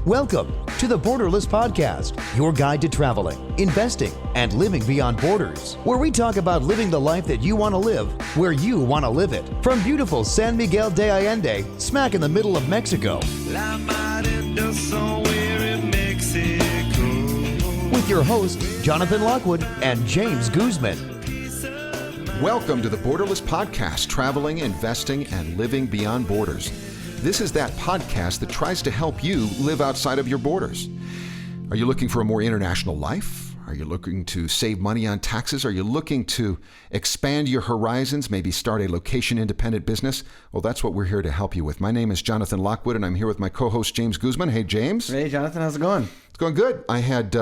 Welcome to the Borderless Podcast, your guide to traveling, investing, and living beyond borders, where we talk about living the life that you want to live, where you want to live it. From beautiful San Miguel de Allende, smack in the middle of Mexico, with your hosts, Jonathan Lockwood and James Guzman. Welcome to the Borderless Podcast, traveling, investing, and living beyond borders. This is that podcast that tries to help you live outside of your borders. Are you looking for a more international life? Are you looking to save money on taxes? Are you looking to expand your horizons, maybe start a location-independent business? Well, that's what we're here to help you with. My name is Jonathan Lockwood, and I'm here with my co-host, James Guzman. Hey, James. Hey, Jonathan. How's it going? It's going good. I had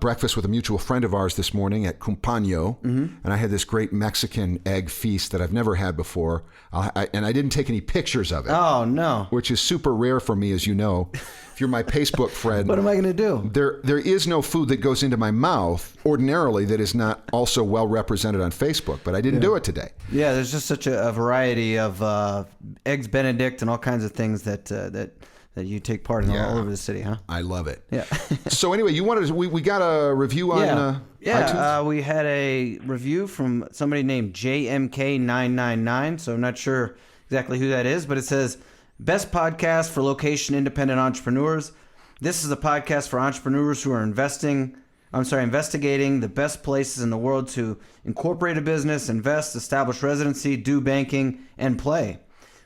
breakfast with a mutual friend of ours this morning at Cumpano, and I had this great Mexican egg feast that I've never had before, and I didn't take any pictures of it. Oh, no. Which is super rare for me, as you know. If you're my Facebook friend, what am I going to do? There is no food that goes into my mouth ordinarily that is not also well represented on Facebook, but I didn't do it today. Yeah, there's just such a variety of eggs Benedict and all kinds of things that you take part in all over the city, huh? I love it. Yeah. So anyway, we got a review on iTunes? We had a review from somebody named JMK999, so I'm not sure exactly who that is, but it says, best podcast for location-independent entrepreneurs. This is a podcast for entrepreneurs who are investigating the best places in the world to incorporate a business, invest, establish residency, do banking, and play.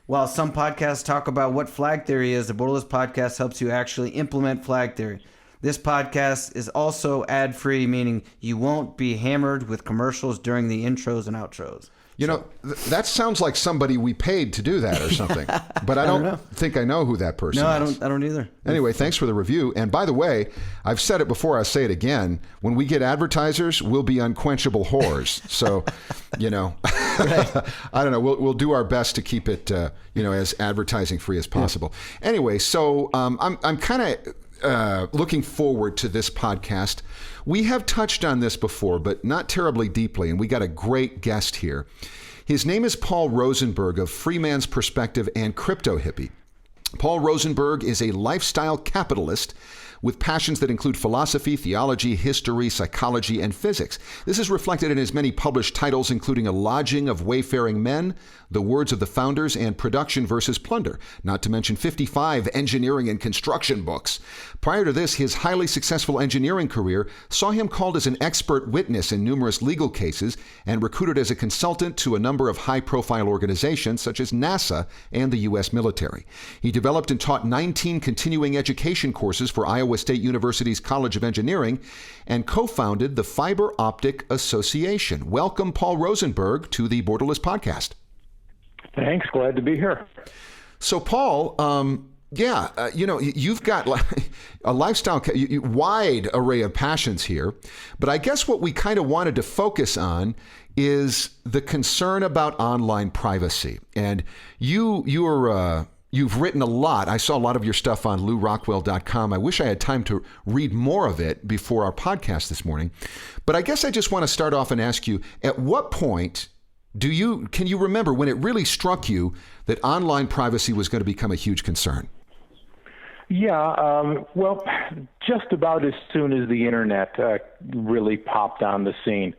While some podcasts talk about what flag theory is, the Borderless Podcast helps you actually implement flag theory. This podcast is also ad-free, meaning you won't be hammered with commercials during the intros and outros. You know, that sounds like somebody we paid to do that or something. But I don't think I know who that person is. No, I don't either. Anyway, thanks for the review. And by the way, I've said it before, I'll say it again. When we get advertisers, we'll be unquenchable whores. So, you know, I don't know. We'll do our best to keep it, as advertising free as possible. Yeah. Anyway, so I'm kind of looking forward to this podcast. We have touched on this before, but not terribly deeply, and we got a great guest here. His name is Paul Rosenberg of Freeman's Perspective and Cryptohippie. Paul Rosenberg is a lifestyle capitalist with passions that include philosophy, theology, history, psychology, and physics. This is reflected in his many published titles, including A Lodging of Wayfaring Men, The Words of the Founders, and Production versus Plunder, not to mention 55 engineering and construction books. Prior to this, his highly successful engineering career saw him called as an expert witness in numerous legal cases and recruited as a consultant to a number of high-profile organizations such as NASA and the U.S. military. He developed and taught 19 continuing education courses for Iowa State University's College of Engineering and co-founded the Fiber Optic Association. Welcome, Paul Rosenberg, to the Borderless Podcast. Thanks. Glad to be here. So, Paul, you've got a lifestyle, wide array of passions here, but I guess what we kind of wanted to focus on is the concern about online privacy. And you've written a lot. I saw a lot of your stuff on LouRockwell.com. I wish I had time to read more of it before our podcast this morning. But I guess I just want to start off and ask you, at what point can you remember when it really struck you that online privacy was going to become a huge concern? Yeah, well, just about as soon as the internet really popped on the scene.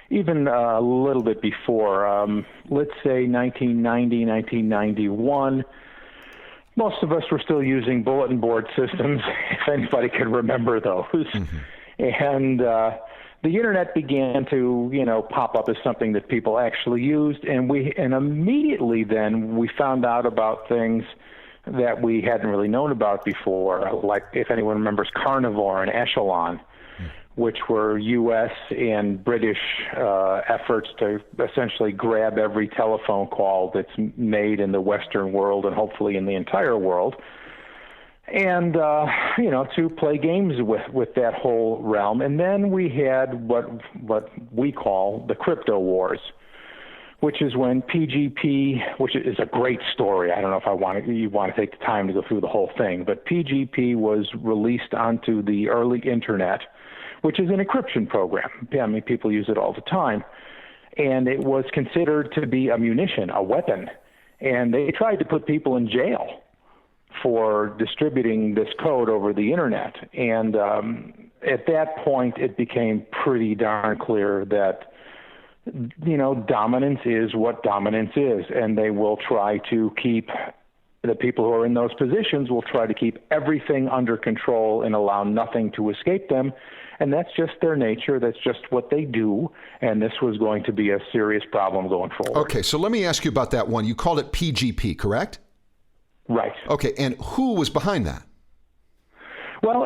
Even a little bit before, let's say 1990, 1991, most of us were still using bulletin board systems, if anybody can remember those. Mm-hmm. And the internet began to, pop up as something that people actually used, and immediately then we found out about things that we hadn't really known about before, like if anyone remembers Carnivore and Echelon, which were U.S. and British efforts to essentially grab every telephone call that's made in the Western world and hopefully in the entire world, and to play games with that whole realm. And then we had what we call the crypto wars, which is when PGP, which is a great story. I don't know if you want to take the time to go through the whole thing, but PGP was released onto the early internet, which is an encryption program. I mean, people use it all the time. And it was considered to be a munition, a weapon. And they tried to put people in jail for distributing this code over the internet. And at that point, it became pretty darn clear that, dominance is what dominance is, and they will try to keep, the people who are in those positions will try to keep everything under control and allow nothing to escape them. And that's just their nature. That's just what they do. And this was going to be a serious problem going forward. Okay, so let me ask you about that one. You called it PGP, correct? Right. Okay, and who was behind that? Well,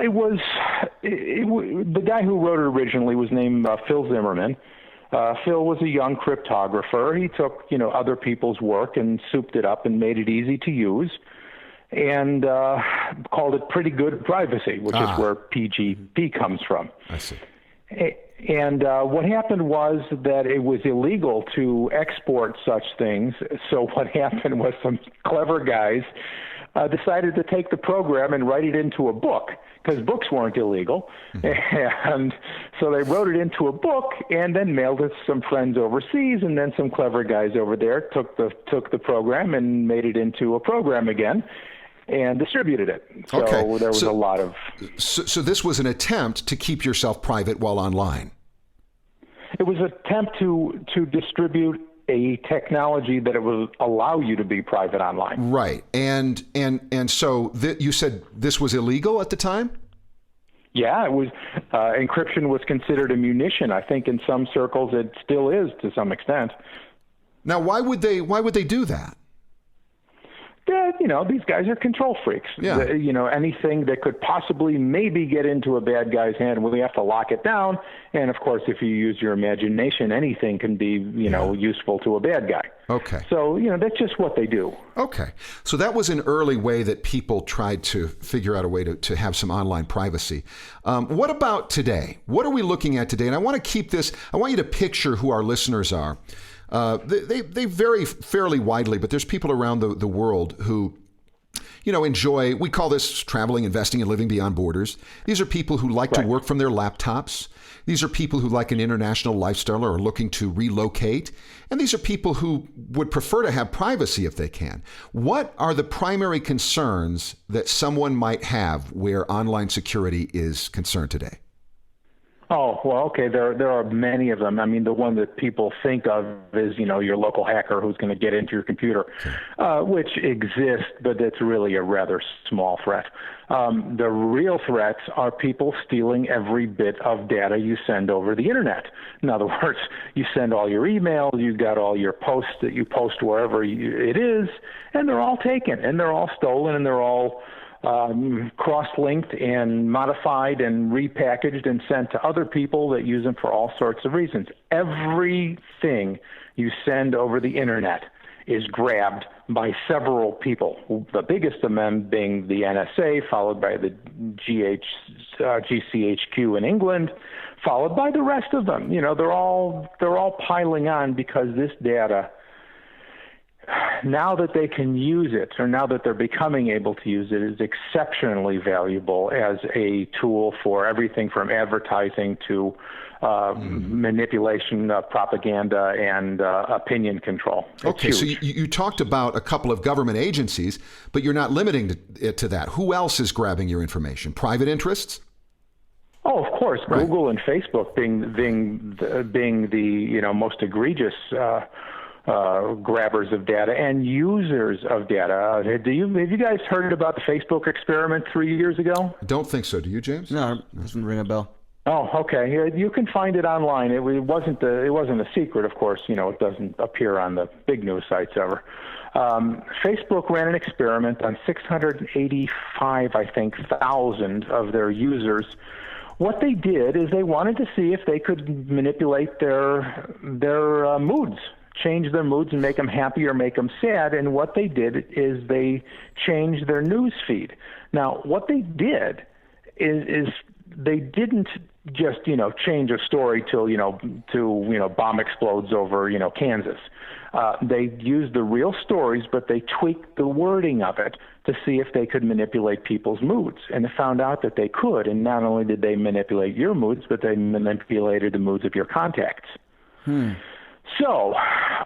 the guy who wrote it originally was named Phil Zimmerman. Phil was a young cryptographer. He took, other people's work and souped it up and made it easy to use, and called it pretty good privacy, which is where PGP comes from. I see. And what happened was that it was illegal to export such things. So what happened was some clever guys decided to take the program and write it into a book, because books weren't illegal. And so they wrote it into a book and then mailed it to some friends overseas, and then some clever guys over there took the program and made it into a program again and distributed it. So there was a lot of... So this was an attempt to keep yourself private while online. It was an attempt to distribute a technology that it would allow you to be private online. Right. And so you said this was illegal at the time? Yeah, it was. Encryption was considered a munition. I think in some circles it still is to some extent. Now, why would they do that? These guys are control freaks. Yeah. Anything that could possibly maybe get into a bad guy's hand, we have to lock it down. And of course, if you use your imagination, anything can be, useful to a bad guy. Okay. So, that's just what they do. Okay. So that was an early way that people tried to figure out a way to have some online privacy. What about today? What are we looking at today? And I want you to picture who our listeners are. They vary fairly widely, but there's people around the world who, enjoy, we call this traveling, investing, and living beyond borders. These are people who like to work from their laptops. These are people who like an international lifestyle or are looking to relocate. And these are people who would prefer to have privacy if they can. What are the primary concerns that someone might have where online security is concerned today? Oh, well, okay. There are many of them. I mean, the one that people think of is, your local hacker who's going to get into your computer, which exists, but it's really a rather small threat. The real threats are people stealing every bit of data you send over the internet. In other words, you send all your email, you've got all your posts that you post wherever it is, and they're all taken, and they're all stolen, and they're all cross-linked and modified and repackaged and sent to other people that use them for all sorts of reasons. Everything you send over the internet is grabbed by several people, the biggest of them being the NSA, followed by the GCHQ in England, followed by the rest of them. They're all piling on because this data, now that they can use it, or now that they're becoming able to use it, is exceptionally valuable as a tool for everything from advertising to manipulation, propaganda, and opinion control. Okay, so you talked about a couple of government agencies, but you're not limiting it to that. Who else is grabbing your information? Private interests? Oh, of course. Right. Google and Facebook being the most egregious grabbers of data and users of data. Have you guys heard about the Facebook experiment 3 years ago? I don't think so. Do you, James? No, it doesn't ring a bell. Oh, okay. You can find it online. It wasn't a secret, of course. It doesn't appear on the big news sites ever. Facebook ran an experiment on 685, I think, thousand of their users. What they did is they wanted to see if they could manipulate their moods, change their moods and make them happy or make them sad. And what they did is they changed their news feed. Now, what they did is they didn't just, change a story till, bomb explodes over, Kansas. They used the real stories, but they tweaked the wording of it to see if they could manipulate people's moods. And they found out that they could. And not only did they manipulate your moods, but they manipulated the moods of your contacts. So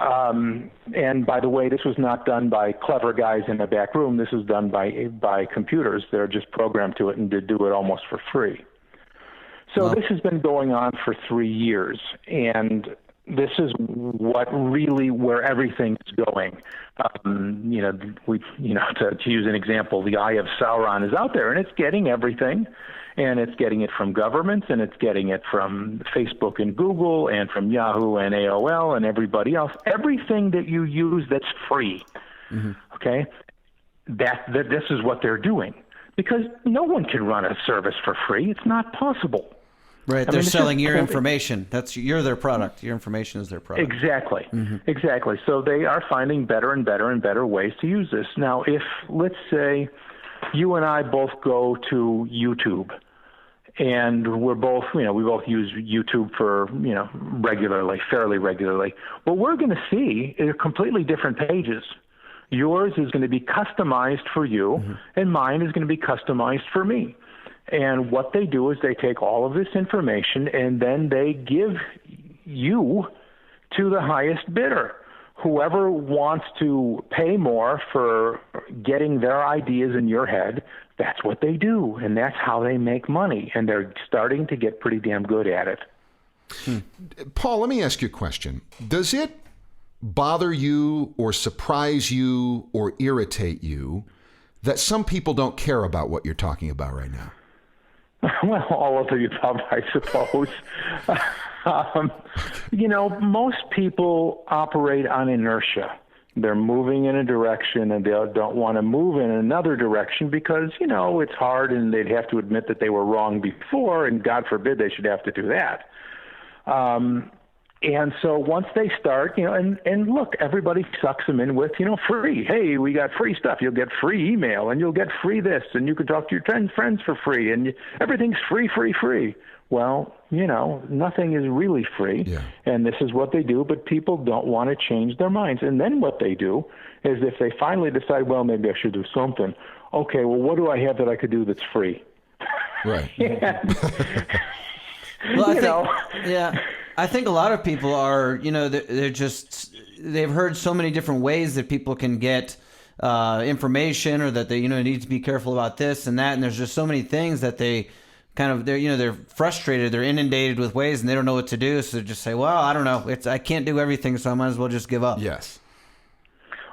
And by the way, this was not done by clever guys in a back room. This was done by computers. They're just programmed to it and to do it almost for free. So this has been going on for 3 years, and this is where everything is going. To use an example, the Eye of Sauron is out there, and it's getting everything, and it's getting it from governments, and it's getting it from Facebook and Google, and from Yahoo and AOL and everybody else. Everything that you use that's free, okay? This is what they're doing, because no one can run a service for free. It's not possible. Right, they're selling your information. You're their product. Your information is their product. Exactly, exactly. So they are finding better and better and better ways to use this. Now, if, let's say, you and I both go to YouTube, and we're both, we both use YouTube for, fairly regularly. What we're going to see are completely different pages. Yours is going to be customized for you, and mine is going to be customized for me. And what they do is they take all of this information and then they give you to the highest bidder. Whoever wants to pay more for getting their ideas in your head, that's what they do. And that's how they make money. And they're starting to get pretty damn good at it. Paul, let me ask you a question. Does it bother you or surprise you or irritate you that some people don't care about what you're talking about right now? Well, all of the above, I suppose. Most people operate on inertia. They're moving in a direction and they don't want to move in another direction because, it's hard and they'd have to admit that they were wrong before, and God forbid they should have to do that. And so once they start, and look, everybody sucks them in with, free. Hey, we got free stuff. You'll get free email, and you'll get free this, and you can talk to your 10 friends for free, and everything's free, free, free. Well, nothing is really free, and this is what they do, but people don't want to change their minds. And then what they do is if they finally decide, well, maybe I should do something, okay, well, what do I have that I could do that's free? Right. I think a lot of people are, they've heard so many different ways that people can get information, or that they, need to be careful about this and that. And there's just so many things that they're frustrated. They're inundated with ways and they don't know what to do. So they just say, well, I don't know. I can't do everything, so I might as well just give up. Yes.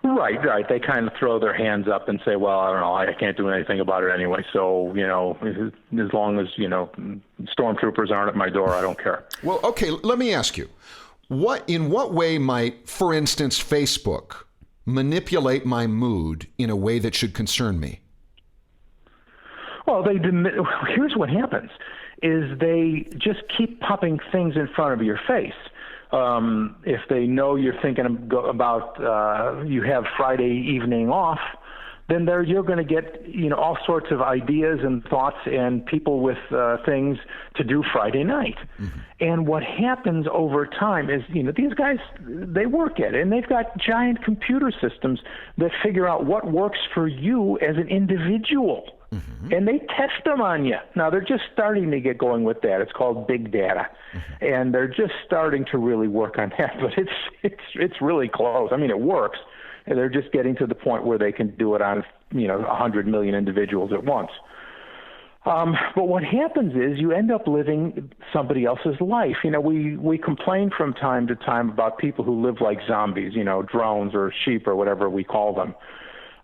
Right. They kind of throw their hands up and say, well, I don't know, I can't do anything about it anyway. So, as long as, stormtroopers aren't at my door, I don't care. Well, okay, let me ask you, in what way might, for instance, Facebook manipulate my mood in a way that should concern me? Well, here's what happens, is they just keep popping things in front of your face. If they know you're thinking about you have Friday evening off, then you're going to get all sorts of ideas and thoughts and people with things to do Friday night. And what happens over time is these guys, they work at it, and they've got giant computer systems that figure out what works for you as an individual. And they test them on you. Now, they're just starting to get going with that. It's called big data. And they're just starting to really work on that. But it's really close. I mean, it works. And they're just getting to the point where they can do it on, 100 million individuals at once. But what happens is you end up living somebody else's life. We complain from time to time about people who live like zombies, drones or sheep or whatever we call them.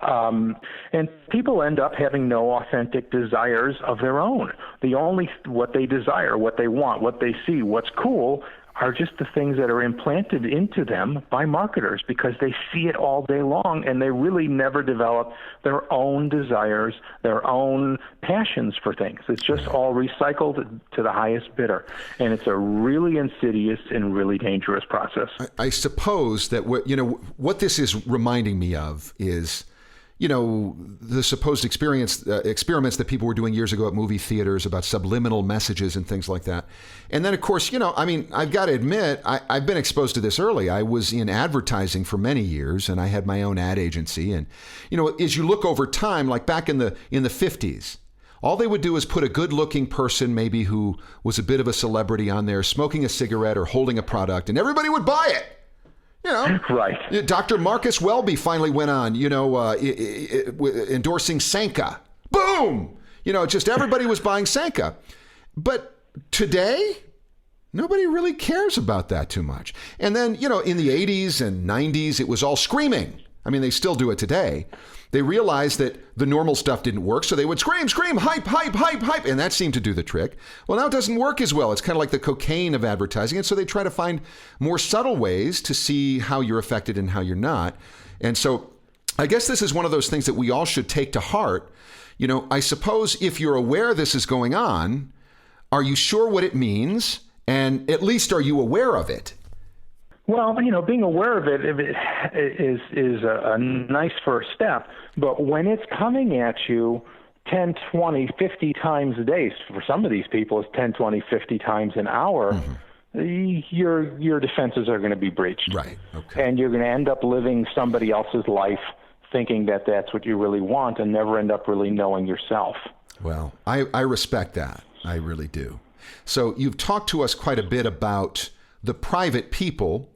And people end up having no authentic desires of their own. What they desire, what they want, what they see, what's cool are just the things that are implanted into them by marketers, because they see it all day long and they really never develop their own desires, their own passions for things. It's just all recycled to the highest bidder. And it's a really insidious and really dangerous process. I suppose that what this is reminding me of is, the supposed experiments that people were doing years ago at movie theaters about subliminal messages and things like that. And then, of course, I've got to admit, I've been exposed to this early. I was in advertising for many years, and I had my own ad agency. And, as you look over time, like back in the 50s, all they would do is put a good-looking person, maybe who was a bit of a celebrity, on there, smoking a cigarette or holding a product, and everybody would buy it. You know, Right. Dr. Marcus Welby finally went on, endorsing Sanka. Boom! Just everybody was buying Sanka. But today, nobody really cares about that too much. And then, in the 80s and 90s, it was all screaming. I mean, they still do it today. They realized that the normal stuff didn't work, so they would scream, hype, hype, hype, hype, and that seemed to do the trick. Well, now it doesn't work as well. It's kind of like the cocaine of advertising, and so they try to find more subtle ways to see how you're affected and how you're not. And so I guess this is one of those things that we all should take to heart. I suppose if you're aware this is going on, are you sure what it means? And at least are you aware of it? Well, being aware of it is a nice first step. But when it's coming at you 10, 20, 50 times a day, for some of these people, it's 10, 20, 50 times an hour, your defenses are going to be breached. Right. Okay. And you're going to end up living somebody else's life thinking that that's what you really want and never end up really knowing yourself. Well, I respect that. I really do. So you've talked to us quite a bit about the private people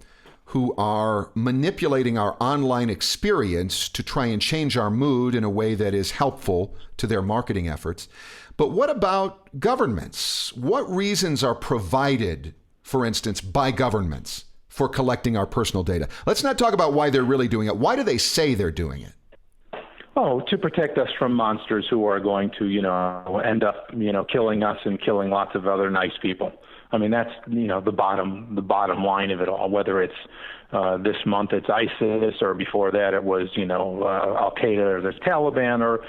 who are manipulating our online experience to try and change our mood in a way that is helpful to their marketing efforts. But what about governments? What reasons are provided, for instance, by governments for collecting our personal data? Let's not talk about why they're really doing it. Why do they say they're doing it? Oh, to protect us from monsters who are going to, end up, killing us and killing lots of other nice people. I mean, that's, the bottom line of it all, whether it's this month it's ISIS or before that it was, Al-Qaeda or the Taliban or,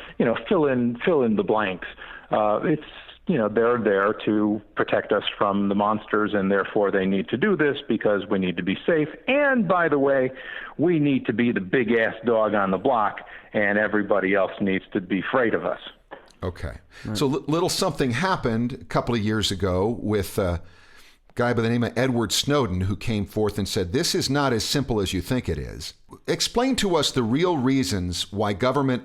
fill in the blanks. It's, they're there to protect us from the monsters, and therefore they need to do this because we need to be safe. And by the way, we need to be the big ass dog on the block, and everybody else needs to be afraid of us. Okay. Right. So little something happened a couple of years ago with a guy by the name of Edward Snowden, who came forth and said, this is not as simple as you think it is. Explain to us the real reasons why government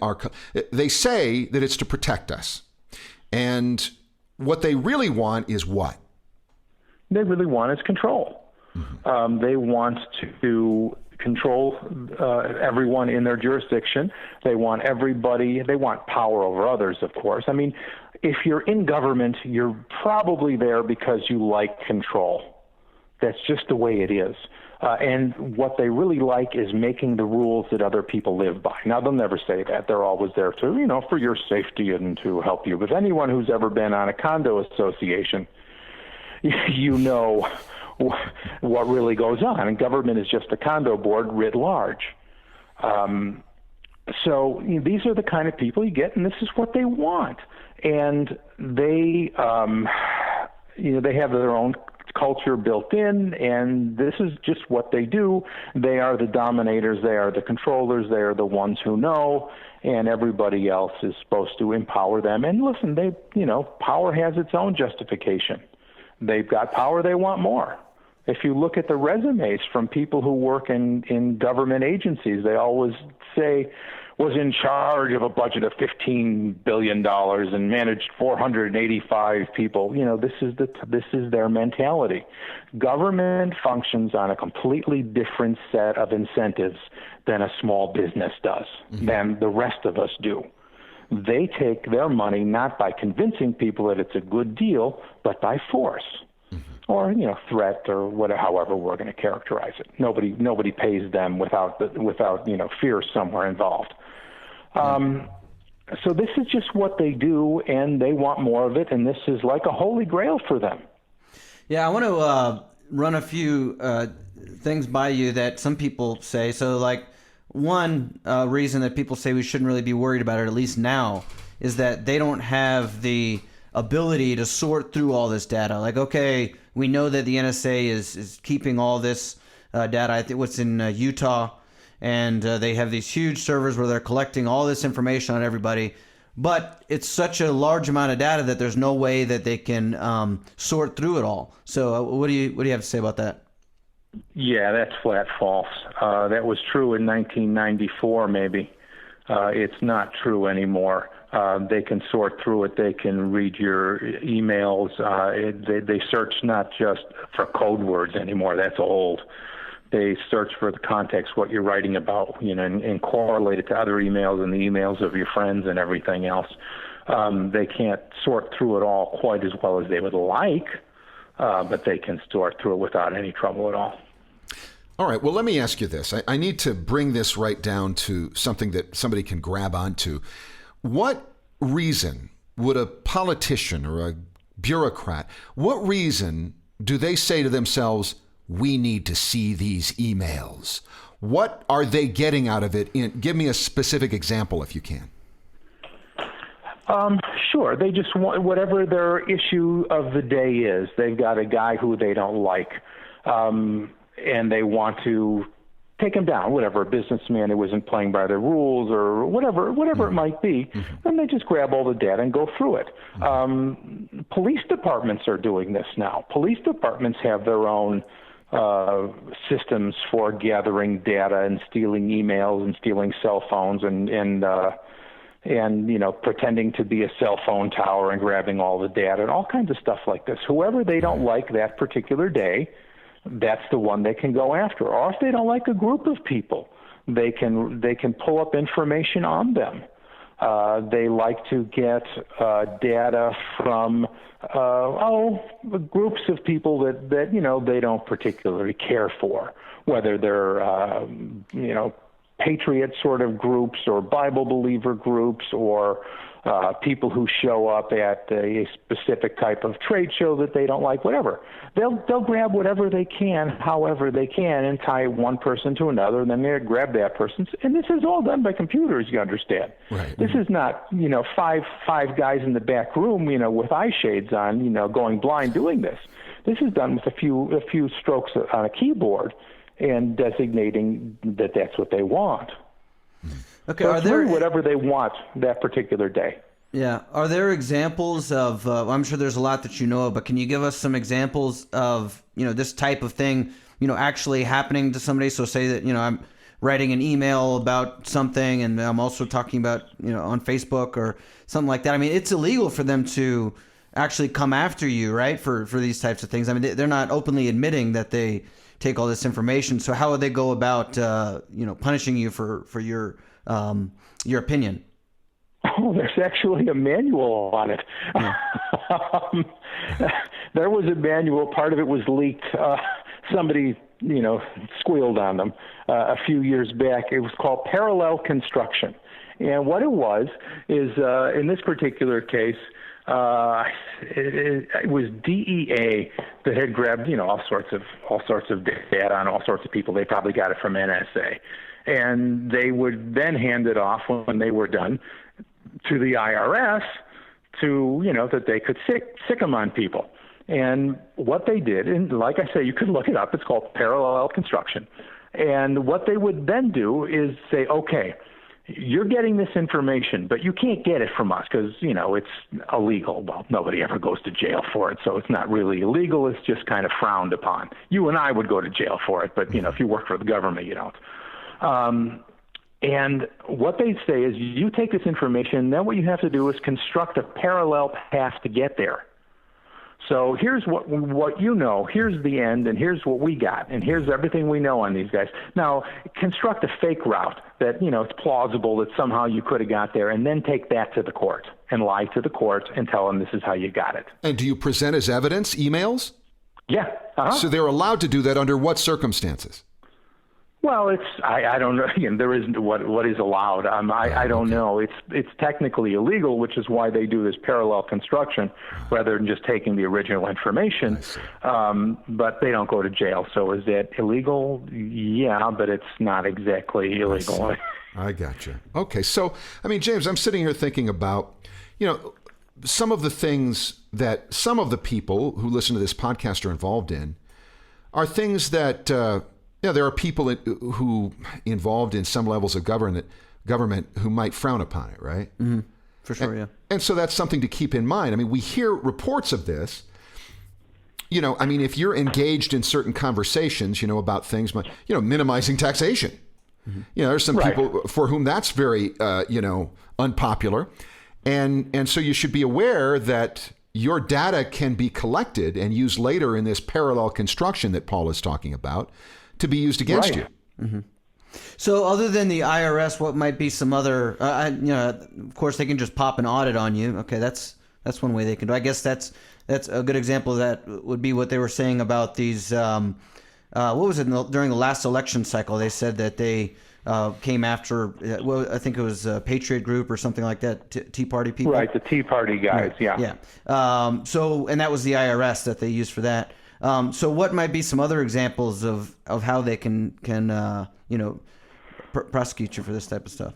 they say that it's to protect us. And what they really want is what? They really want is control. Mm-hmm. They want to control everyone in their jurisdiction. They want power over others, of course. I mean, if you're in government, you're probably there because you like control. That's just the way it is. And what they really like is making the rules that other people live by. Now, they'll never say that. They're always there to, for your safety and to help you. But anyone who's ever been on a condo association, what really goes on. And government is just a condo board writ large. So these are the kind of people you get, and this is what they want. And they, they have their own culture built in, and this is just what they do. They are the dominators, they are the controllers, they are the ones who know, and everybody else is supposed to empower them. And listen, power has its own justification. They've got power, they want more. If you look at the resumes from people who work in government agencies, they always say, was in charge of a budget of $15 billion and managed 485 people. This is their mentality. Government functions on a completely different set of incentives than a small business does, than the rest of us do. They take their money not by convincing people that it's a good deal, but by force. Or threat, or whatever, however we're going to characterize it. Nobody pays them without fear somewhere involved. So this is just what they do, and they want more of it, and this is like a holy grail for them. Yeah, I want to run a few things by you that some people say. So, like, one reason that people say we shouldn't really be worried about it, at least now, is that they don't have the ability to sort through all this data. Like, okay, we know that the NSA is keeping all this data. I think what's in Utah, and they have these huge servers where they're collecting all this information on everybody. But it's such a large amount of data that there's no way that they can sort through it all. So what do you have to say about that? Yeah, that's flat false. That was true in 1994, maybe. It's not true anymore. They can sort through it. They can read your emails. They search not just for code words anymore. That's old. they search for the context, what you're writing about, and correlate it to other emails and the emails of your friends and everything else. They can't sort through it all quite as well as they would like, but they can sort through it without any trouble at all. All right. Well, let me ask you this. I need to bring this right down to something that somebody can grab onto. What reason would a politician or a bureaucrat, what reason do they say to themselves, we need to see these emails? What are they getting out of it? Give me a specific example if you can. Sure. They just want whatever their issue of the day is. They've got a guy who they don't like, and they want to take him down, whatever, a businessman who isn't playing by their rules or whatever it might be, then they just grab all the data and go through it. Police departments are doing this now. Police departments have their own systems for gathering data and stealing emails and stealing cell phones and pretending to be a cell phone tower and grabbing all the data and all kinds of stuff like this. Whoever they don't like that particular day, that's the one they can go after. Or if they don't like a group of people, they can pull up information on them. They like to get data from groups of people that they don't particularly care for, whether they're patriot sort of groups or Bible believer groups or people who show up at a specific type of trade show that they don't like, whatever. They'll grab whatever they can, however they can, and tie one person to another, and then they grab that person. And this is all done by computers, you understand. Right. This is not, five guys in the back room, with eye shades on, going blind doing this. This is done with a few strokes on a keyboard and designating that that's what they want. Okay, so it's really whatever they want that particular day. Yeah. Are there examples of, I'm sure there's a lot that you know of, but can you give us some examples of, this type of thing, actually happening to somebody? So say that, I'm writing an email about something and I'm also talking about, on Facebook or something like that. I mean, it's illegal for them to actually come after you, right, for these types of things. I mean, they're not openly admitting that they take all this information. So how would they go about, punishing you for your opinion? Oh, there's actually a manual on it. Yeah. There was a manual. Part of it was leaked. Somebody, squealed on them a few years back. It was called parallel construction. And what it was is, in this particular case, it was DEA that had grabbed, all sorts of data on all sorts of people. They probably got it from NSA. And they would then hand it off when they were done to the IRS to, that they could sick them on people. And what they did, and like I say, you could look it up, it's called parallel construction. And what they would then do is say, okay, you're getting this information, but you can't get it from us because, it's illegal. Well, nobody ever goes to jail for it, so it's not really illegal. It's just kind of frowned upon. You and I would go to jail for it, but, if you work for the government, you don't. And what they say is you take this information, then what you have to do is construct a parallel path to get there. So here's what here's the end, and here's what we got, and here's everything we know on these guys. Now, construct a fake route that, it's plausible that somehow you could have got there, and then take that to the court and lie to the court and tell them this is how you got it. And do you present as evidence emails? Yeah. Uh-huh. So they're allowed to do that under what circumstances? Well, I don't know. Again, there isn't what is allowed. I don't know. It's technically illegal, which is why they do this parallel construction rather than just taking the original information. But they don't go to jail. So is that illegal? Yeah, but it's not exactly illegal. I gotcha. Okay, so James, I'm sitting here thinking about some of the things that some of the people who listen to this podcast are involved in are things that. There are people who involved in some levels of government who might frown upon it, right? Mm-hmm. For sure, yeah. And so that's something to keep in mind. We hear reports of this. If you're engaged in certain conversations, about things, minimizing taxation. Mm-hmm. There's some people for whom that's very, unpopular. And so you should be aware that your data can be collected and used later in this parallel construction that Paul is talking about to be used against Right. you. So other than the IRS, what might be some other, of course, they can just pop an audit on you. Okay, that's one way they can do. I guess that's a good example of that would be what they were saying about these, what was it, during the last election cycle, they said that they came after, well, I think it was Patriot Group or something like that, Tea Party people. Right, the Tea Party guys, yeah. Yeah. And that was the IRS that they used for that. So what might be some other examples of how they can prosecute you for this type of stuff?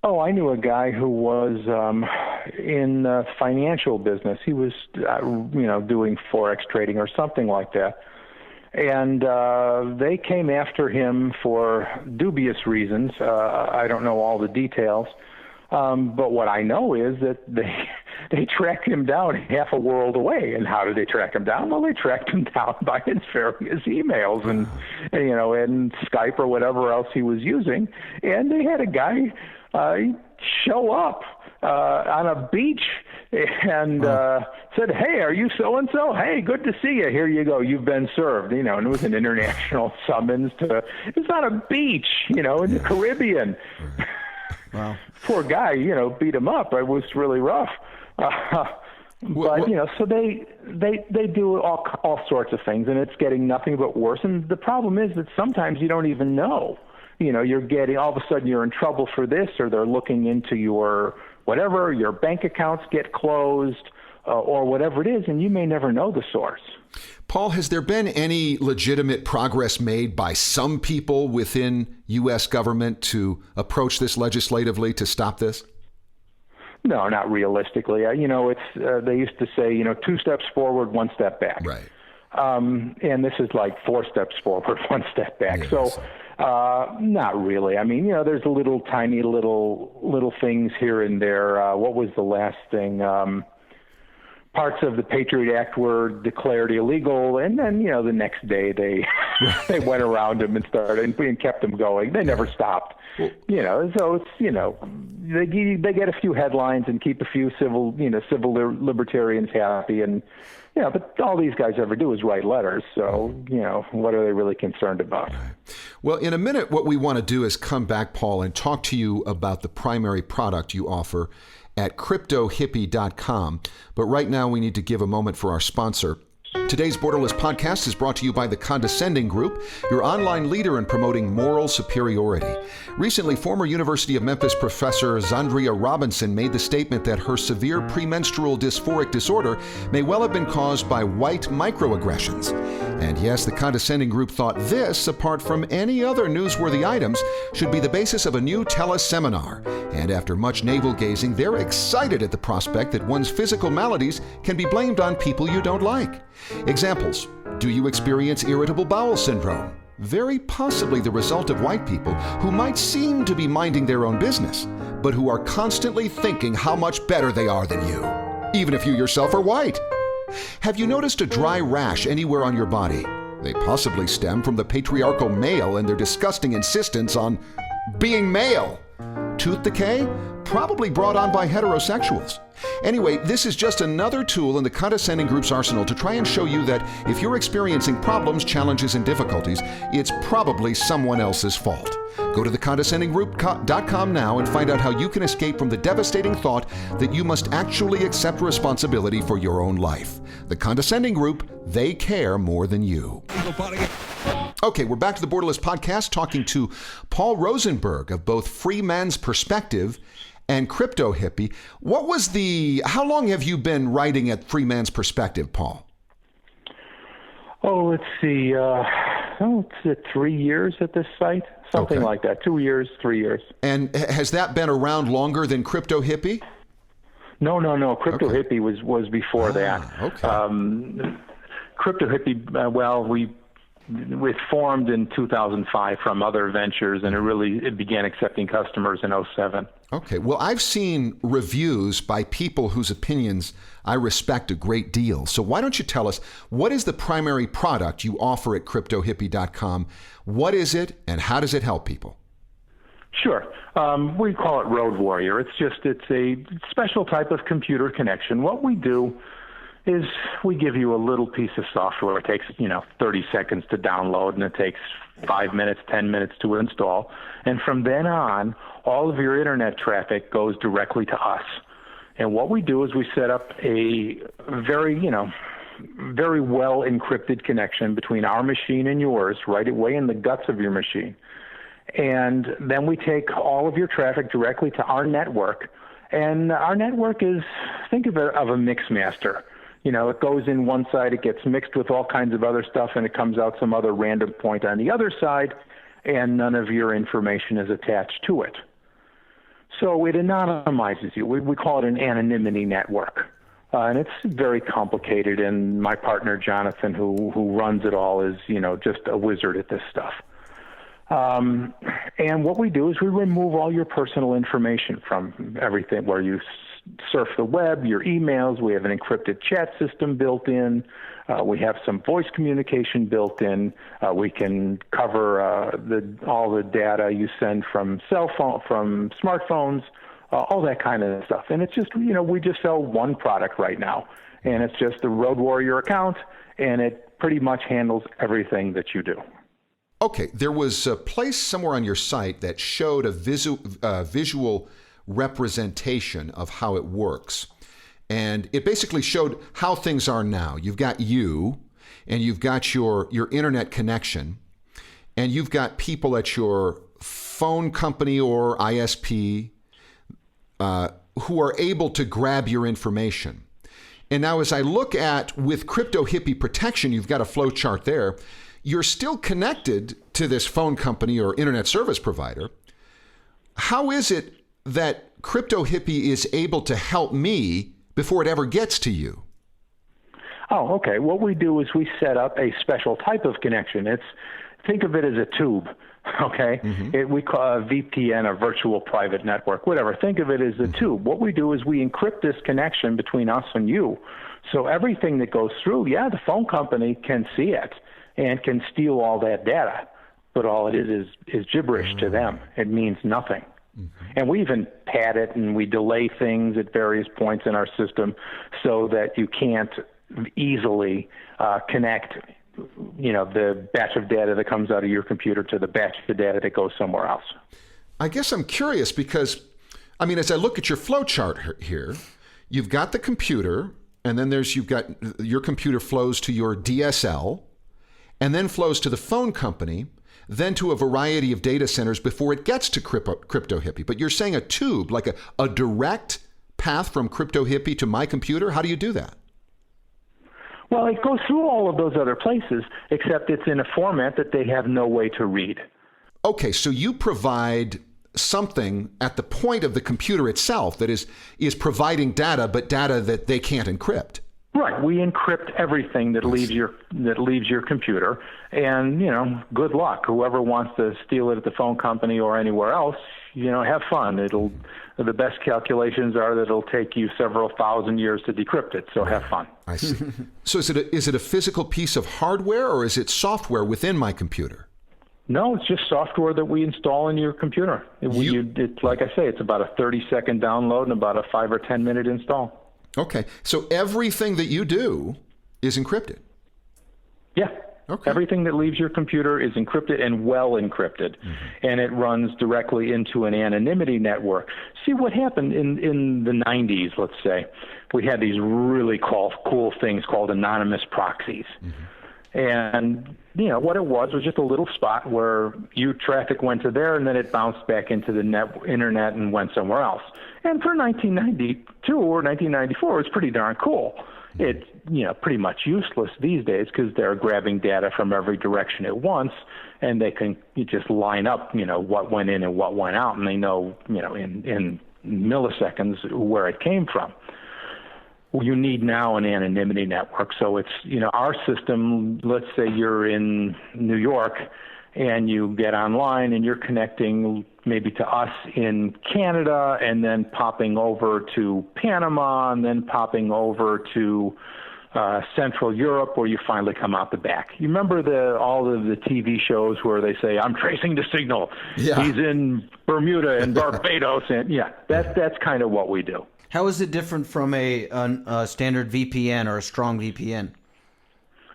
Oh, I knew a guy who was in financial business. He was, doing Forex trading or something like that. And they came after him for dubious reasons. I don't know all the details. But what I know is that they tracked him down half a world away. And how did they track him down? Well, they tracked him down by his various emails and Skype or whatever else he was using. And they had a guy show up on a beach and said, "Hey, are you so-and-so? Hey, good to see you. Here you go. You've been served." And it was an international summons it's on a beach, in the Caribbean. Wow. Poor guy, beat him up. It was really rough. So they do all sorts of things, and it's getting nothing but worse. And the problem is that sometimes you don't even know. You're getting, all of a sudden you're in trouble for this, or they're looking into your whatever, your bank accounts get closed, or whatever it is, and you may never know the source. Paul, has there been any legitimate progress made by some people within U.S. government to approach this legislatively to stop this? No, not realistically. It's they used to say, 2 steps forward, 1 step back. Right. And this is like 4 steps forward, 1 step back. Yes. So, not really. I mean, there's tiny little things here and there. What was the last thing? Parts of the Patriot Act were declared illegal, and then the next day they they went around them and started and kept them going. They never stopped. So it's they get a few headlines and keep a few civil libertarians happy, and but all these guys ever do is write letters. So what are they really concerned about? Well, in a minute, what we want to do is come back, Paul, and talk to you about the primary product you offer at Cryptohippie.com. But right now, we need to give a moment for our sponsor. Today's Borderless podcast is brought to you by the Condescending Group, your online leader in promoting moral superiority. Recently, former University of Memphis professor Zandria Robinson made the statement that her severe premenstrual dysphoric disorder may well have been caused by white microaggressions. And yes, the Condescending Group thought this, apart from any other newsworthy items, should be the basis of a new teleseminar. And after much navel-gazing, they're excited at the prospect that one's physical maladies can be blamed on people you don't like. Examples: do you experience irritable bowel syndrome? Very possibly the result of white people who might seem to be minding their own business, but who are constantly thinking how much better they are than you, even if you yourself are white. Have you noticed a dry rash anywhere on your body? They possibly stem from the patriarchal male and their disgusting insistence on being male. Tooth decay? Probably brought on by heterosexuals. Anyway, this is just another tool in the Condescending Group's arsenal to try and show you that if you're experiencing problems, challenges, and difficulties, it's probably someone else's fault. Go to thecondescendinggroup.com now and find out how you can escape from the devastating thought that you must actually accept responsibility for your own life. The Condescending Group, they care more than you. Okay, we're back to the Borderless podcast talking to Paul Rosenberg of both Freeman's Perspective and Cryptohippie. How long have you been writing at Freeman's Perspective, Paul? Oh, let's see. It's 3 years at this site, something like that. 2 years, 3 years. And has that been around longer than Cryptohippie? No. Cryptohippie was before that. Okay. Cryptohippie, we formed in 2005 from other ventures, and it began accepting customers in 2007. Okay. Well, I've seen reviews by people whose opinions I respect a great deal. So why don't you tell us, what is the primary product you offer at Cryptohippie.com? What is it, and how does it help people? Sure. We call it Road Warrior. It's a special type of computer connection. What we do is we give you a little piece of software. It takes, 30 seconds to download, and it takes 5 minutes, 10 minutes to install. And from then on, all of your internet traffic goes directly to us. And what we do is we set up a very, very well encrypted connection between our machine and yours, right away in the guts of your machine. And then we take all of your traffic directly to our network. And our network is, think of it of a mix master. It goes in one side, it gets mixed with all kinds of other stuff, and it comes out some other random point on the other side, and none of your information is attached to it. So it anonymizes you. We call it an anonymity network. And it's very complicated, and my partner, Jonathan, who runs it all, is, just a wizard at this stuff. And what we do is we remove all your personal information from everything where you surf the web, your emails. We have an encrypted chat system built in. We have some voice communication built in. We can cover all the data you send from from smartphones, all that kind of stuff. And it's just, we just sell one product right now, and it's just the Road Warrior account, and it pretty much handles everything that you do. Okay, there was a place somewhere on your site that showed a visual representation of how it works. And it basically showed how things are now. You've got you, and you've got your internet connection, and you've got people at your phone company or ISP who are able to grab your information. And now as I look at, with Cryptohippie protection, you've got a flow chart there, you're still connected to this phone company or internet service provider. How is it that Cryptohippie is able to help me before it ever gets to you? Oh, okay. What we do is we set up a special type of connection. Think of it as a tube, okay? Mm-hmm. We call a VPN, a virtual private network, whatever. Think of it as a tube. What we do is we encrypt this connection between us and you. So everything that goes through, the phone company can see it and can steal all that data, but all it is gibberish to them. It means nothing. Mm-hmm. And we even pad it, and we delay things at various points in our system so that you can't easily connect, the batch of data that comes out of your computer to the batch of data that goes somewhere else. I guess I'm curious because, as I look at your flow chart here, you've got the computer, and then you've got your computer flows to your DSL, and then flows to the phone company, then to a variety of data centers before it gets to Cryptohippie. But you're saying a tube, like a direct path from Cryptohippie to my computer? How do you do that? Well, it goes through all of those other places, except it's in a format that they have no way to read. Okay, so you provide something at the point of the computer itself that is providing data, but data that they can't encrypt. Right. We encrypt everything that leaves your computer, and good luck. Whoever wants to steal it at the phone company or anywhere else, have fun. The best calculations are that it'll take you several thousand years to decrypt it. So have fun. I see. So is it a physical piece of hardware, or is it software within my computer? No, it's just software that we install in your computer. It's like I say, it's about a 30-second download and about a 5 or 10 minute install. Okay, so everything that you do is encrypted? Yeah. Okay. Everything that leaves your computer is encrypted and well encrypted, and it runs directly into an anonymity network. See, what happened in the 90s, let's say, we had these really cool things called anonymous proxies. And, what it was just a little spot where traffic went to there, and then it bounced back into the internet and went somewhere else. And for 1992 or 1994, it's pretty darn cool. It's, pretty much useless these days because they're grabbing data from every direction at once, and they can just line up, what went in and what went out, and they know, in milliseconds where it came from. You need now an anonymity network. So it's, our system, let's say you're in New York and you get online and you're connecting maybe to us in Canada and then popping over to Panama and then popping over to Central Europe where you finally come out the back. You remember all of the TV shows where they say, I'm tracing the signal. Yeah. He's in Bermuda and Barbados. And that's kind of what we do. How is it different from a standard VPN or a strong VPN?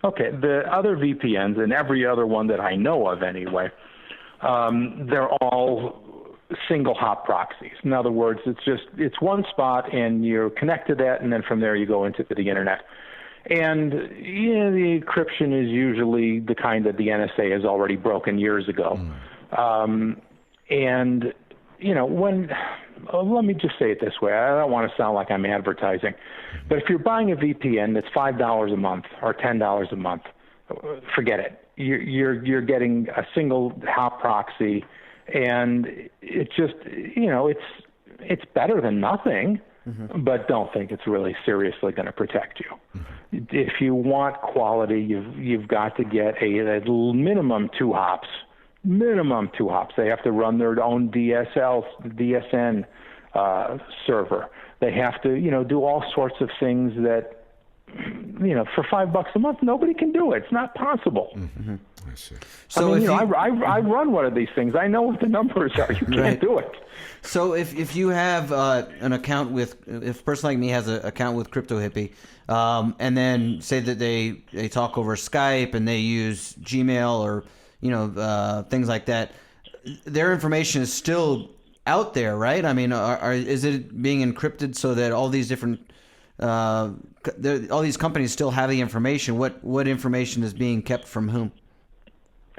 Okay, the other VPNs, and every other one that I know of anyway, they're all single hop proxies. In other words, it's one spot and you're connected to that, and then from there you go into the internet. And the encryption is usually the kind that the NSA has already broken years ago. And let me just say it this way. I don't want to sound like I'm advertising, but if you're buying a VPN that's $5 a month or $10 a month, forget it. You're getting a single hop proxy, and it's just it's better than nothing. But don't think it's really seriously going to protect you. If you want quality, you've got to get a minimum 2 hops. Minimum 2 hops. They have to run their own DSN server. They have to do all sorts of things that for $5 a month nobody can do it. It's not possible. I see. So I run one of these things. I know what the numbers are. You can't do it. So if you have an account if a person like me has an account with Cryptohippie, and then say that they talk over Skype and they use Gmail or things like that, their information is still out there, right? I mean, is it being encrypted so that all these different all these companies still have the information? What information is being kept from whom?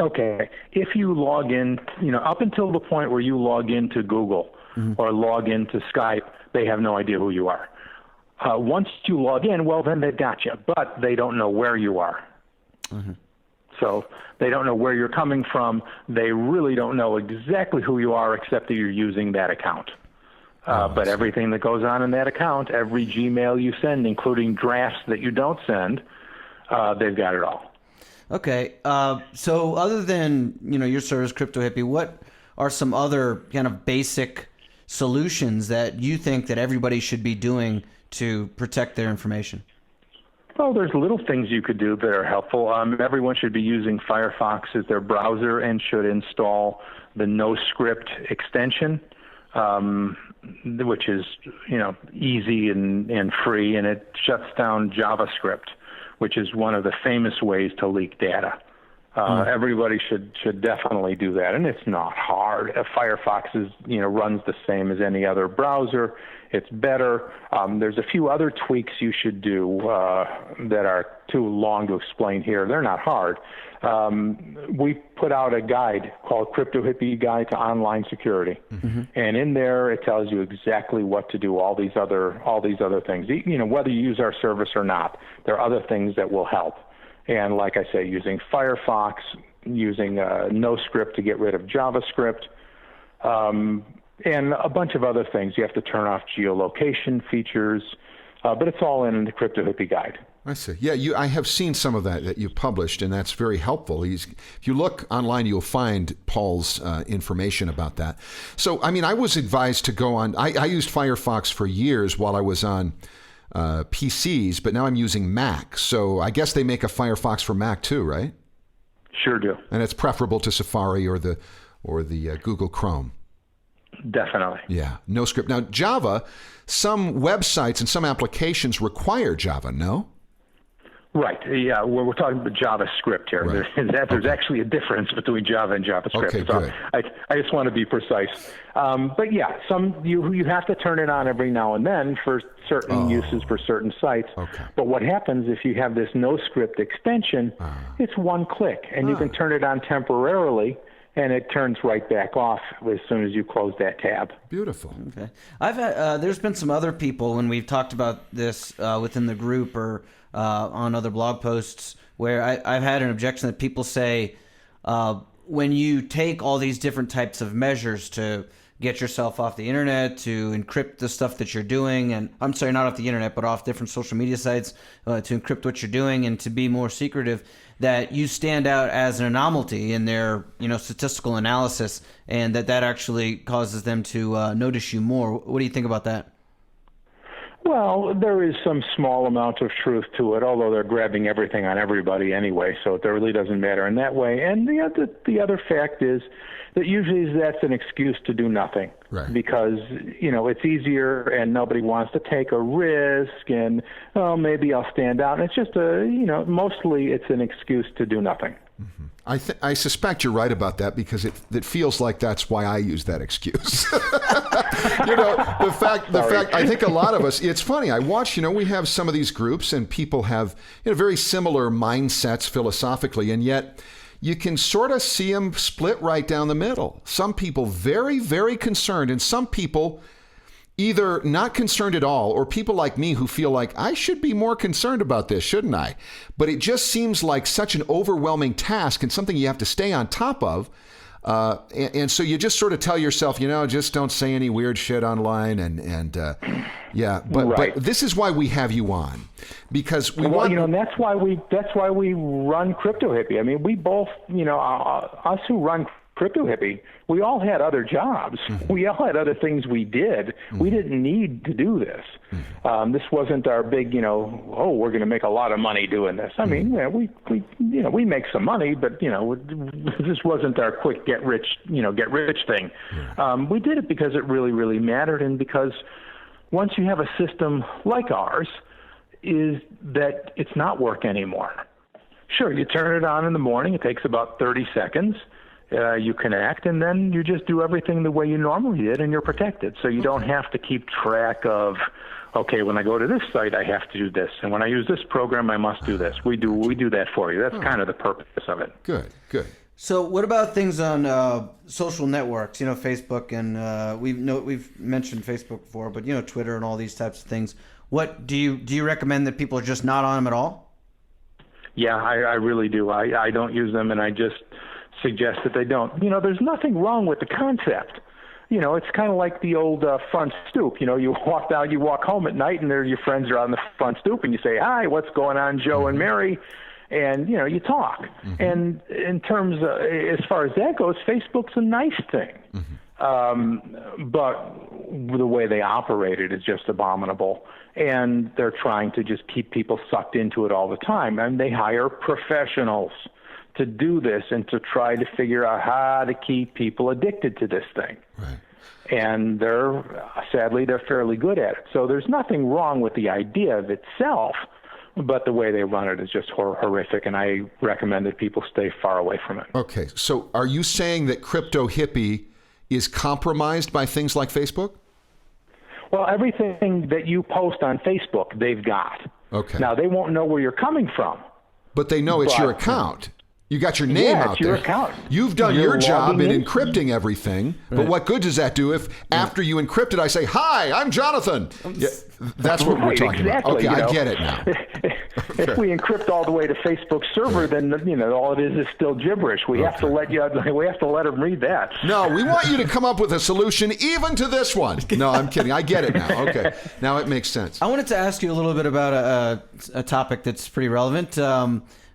Okay. If you log in, up until the point where you log into Google or log into Skype, they have no idea who you are. Once you log in, well, then they've got you, but they don't know where you are. So they don't know where you're coming from. They really don't know exactly who you are, except that you're using that account. But everything that goes on in that account, every Gmail you send, including drafts that you don't send, they've got it all. Okay. So other than, your service, Cryptohippie, what are some other kind of basic solutions that you think that everybody should be doing to protect their information? Oh, there's little things you could do that are helpful. Everyone should be using Firefox as their browser and should install the NoScript extension, which is, easy and free, and it shuts down JavaScript, which is one of the famous ways to leak data. Everybody should definitely do that, and it's not hard. Firefox runs the same as any other browser. It's better. There's a few other tweaks you should do that are too long to explain here. They're not hard. We put out a guide called Cryptohippie Guide to Online Security, and in there it tells you exactly what to do. All these other things. Whether you use our service or not, there are other things that will help. And like I say, using Firefox, using NoScript to get rid of JavaScript, and a bunch of other things. You have to turn off geolocation features, but it's all in the Cryptohippie Guide. I see. Yeah, I have seen some of that you published, and that's very helpful. If you look online, you'll find Paul's information about that. So, I was advised to go on. I used Firefox for years while I was on PCs, but now I'm using Mac. So I guess they make a Firefox for Mac too, right? Sure do. And it's preferable to Safari or the Google Chrome. Definitely. Yeah, NoScript. Now, Java, some websites and some applications require Java, no? Right. Yeah, we're talking about JavaScript here. Right. There's actually a difference between Java and JavaScript. Okay, so good. I just want to be precise. But yeah, you have to turn it on every now and then for certain uses for certain sites. Okay. But what happens if you have this NoScript extension? It's one click, and you can turn it on temporarily, and it turns right back off as soon as you close that tab. Beautiful. Okay. I've had there's been some other people when we've talked about this within the group or on other blog posts where I've had an objection that people say when you take all these different types of measures to get yourself off the internet, to encrypt the stuff that you're doing, and I'm sorry, not off the internet, but off different social media sites to encrypt what you're doing and to be more secretive, that you stand out as an anomaly in their statistical analysis, and that actually causes them to notice you more. What do you think about that? Well, there is some small amount of truth to it, although they're grabbing everything on everybody anyway, so it really doesn't matter in that way. And the other fact is that usually that's an excuse to do nothing. Right. because, it's easier and nobody wants to take a risk and, maybe I'll stand out. And it's just mostly it's an excuse to do nothing. Mm-hmm. I suspect you're right about that because it feels like that's why I use that excuse. The fact I think a lot of us, it's funny. I watch, we have some of these groups and people have very similar mindsets philosophically, and yet you can sort of see them split right down the middle. Some people very, very concerned, and some people either not concerned at all, or people like me who feel like I should be more concerned about this, shouldn't I? But it just seems like such an overwhelming task and something you have to stay on top of. And so you just sort of tell yourself, just don't say any weird shit online. But this is why we have you on, because we want. And that's why we run Cryptohippie. I mean, we both, us who run Cryptohippie, we all had other jobs. Mm-hmm. We all had other things we did. Mm-hmm. We didn't need to do this. Mm-hmm. This wasn't our big, we're going to make a lot of money doing this. I mean, we make some money, but this wasn't our quick get rich thing. Yeah. We did it because it really, really mattered, and because once you have a system like ours, is that it's not work anymore. Sure, you turn it on in the morning. It takes about 30 seconds. You connect, and then you just do everything the way you normally did, and you're protected. So you don't have to keep track of, okay, when I go to this site, I have to do this, and when I use this program, I must do this. We do that for you. That's kind of the purpose of it. Good. So what about things on social networks? Facebook, and we've mentioned Facebook before, but Twitter and all these types of things. What do you recommend that people are just not on them at all? Yeah, I really do. I don't use them, and I just suggest that they don't. There's nothing wrong with the concept. It's kind of like the old front stoop. You walk home at night, and your friends are on the front stoop, and you say, "Hi, what's going on, Joe and Mary?" And you talk. Mm-hmm. And in terms of, as far as that goes, Facebook's a nice thing. Mm-hmm. But the way they operate it is just abominable. And they're trying to just keep people sucked into it all the time. And they hire professionals to do this and to try to figure out how to keep people addicted to this thing. Right. And sadly, they're fairly good at it. So there's nothing wrong with the idea of itself, but the way they run it is just horrific, and I recommend that people stay far away from it. Okay, so are you saying that Cryptohippie is compromised by things like Facebook? Well, everything that you post on Facebook, they've got. Okay. Now, they won't know where you're coming from. But they know it's your account. You got your name out there. Account. You've done your job in encrypting everything, but what good does that do if after you encrypt it, I say, "Hi, I'm Jonathan"? Yeah, that's what we're talking about. Okay, I get it now. If we encrypt all the way to Facebook's server, then all it is still gibberish. We have to let them read that. No, we want you to come up with a solution even to this one. No, I'm kidding. I get it now. Okay, now it makes sense. I wanted to ask you a little bit about a topic that's pretty relevant.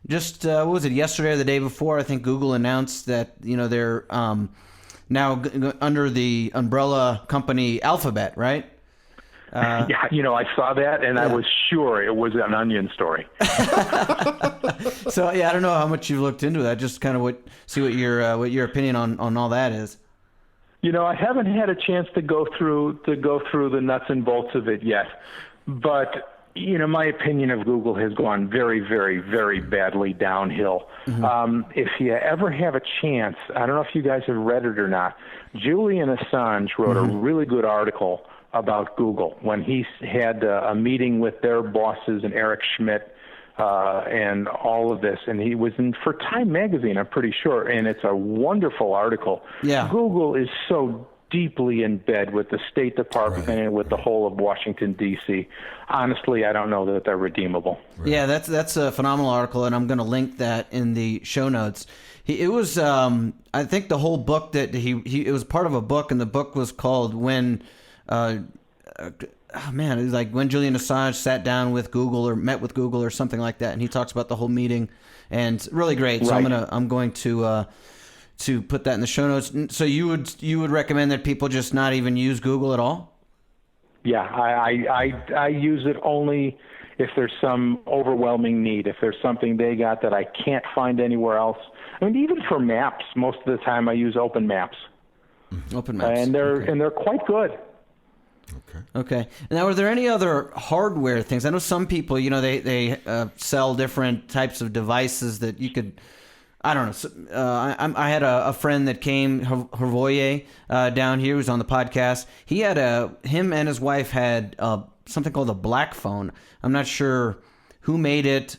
Just what was it, yesterday or the day before? I think Google announced that they're now under the umbrella company Alphabet, right? Yeah, I saw that, and I was sure it was an Onion story. So I don't know how much you've looked into that. Just kind of see what your opinion on all that is. I haven't had a chance to go through the nuts and bolts of it yet, but my opinion of Google has gone very, very, very badly downhill. Mm-hmm. If you ever have a chance, I don't know if you guys have read it or not, Julian Assange wrote a really good article about Google when he had a meeting with their bosses and Eric Schmidt and all of this. And he was for Time Magazine, I'm pretty sure, and it's a wonderful article. Yeah. Google is so deeply in bed with the State Department and with the whole of Washington, D.C. Honestly, I don't know that they're redeemable. Right. Yeah, that's a phenomenal article, and I'm going to link that in the show notes. It was, I think, the whole book that it was part of a book, and the book was called When, it was like When Julian Assange Sat Down with Google or Met with Google or something like that, and he talks about the whole meeting, and really great. So I'm going to put that in the show notes. So you would recommend that people just not even use Google at all? Yeah, I use it only if there's some overwhelming need, if there's something they got that I can't find anywhere else. I mean, even for maps, most of the time I use Open Maps. Open maps. And they're quite good. Okay. Now, are there any other hardware things? I know some people, they sell different types of devices that you could. I don't know. I had a friend that came, Hervoye, down here, who's on the podcast. Him and his wife had something called a black phone. I'm not sure who made it.